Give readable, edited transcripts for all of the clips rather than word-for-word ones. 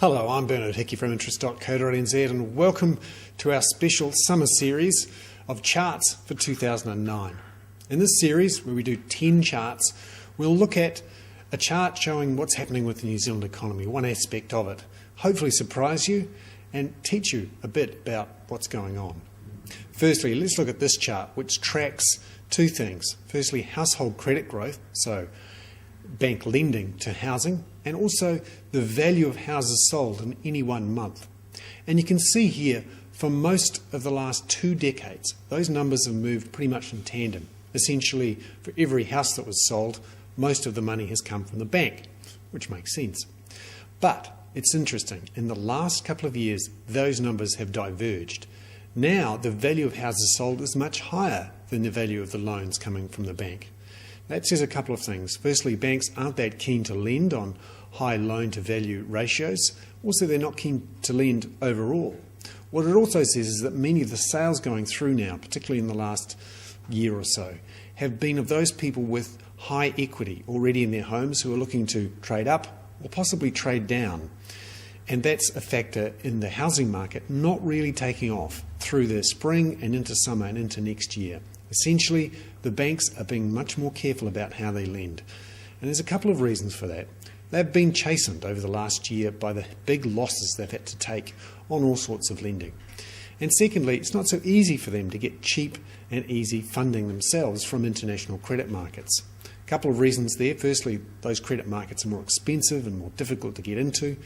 Hello, I'm Hickey from interest.co.nz and welcome to our special summer series of charts for 2009. In this series, where we do 10 charts, we'll look at a chart showing what's happening with the New Zealand economy, one aspect of it, hopefully surprise you and teach you a bit about what's going on. Firstly, let's look at this chart, which tracks two things. Firstly, household credit growth, so bank lending to housing, and also the value of houses sold in any one month. And you can see here, for most of the last 2 decades, those numbers have moved pretty much in tandem. Essentially, for every house that was sold, most of the money has come from the bank, which makes sense. But it's interesting, in the last couple of years, those numbers have diverged. Now, the value of houses sold is much higher than the value of the loans coming from the bank. That says a couple of things. Firstly, banks aren't that keen to lend on high loan-to-value ratios. Also, they're not keen to lend overall. What it also says is that many of the sales going through now, particularly in the last year or so, have been of those people with high equity already in their homes who are looking to trade up or possibly trade down. And that's a factor in the housing market not really taking off through the spring and into summer and into next year. Essentially, the banks are being much more careful about how they lend. And there's a couple of reasons for that. They've been chastened over the last year by the big losses they've had to take on all sorts of lending. And secondly, it's not so easy for them to get cheap and easy funding themselves from international credit markets. A couple of reasons there. Firstly, those credit markets are more expensive and more difficult to get into.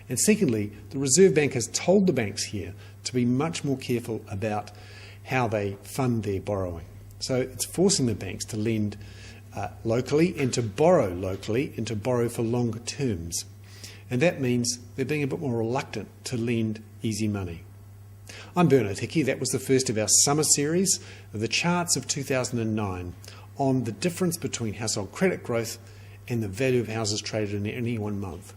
And secondly, the Reserve Bank has told the banks here to be much more careful about how they fund their borrowing. So it's forcing the banks to lend locally and to borrow locally and to borrow for longer terms. And that means they're being a bit more reluctant to lend easy money. I'm Hickey. That was the first of our summer series of the charts of 2009 on the difference between household credit growth and the value of houses traded in any one month.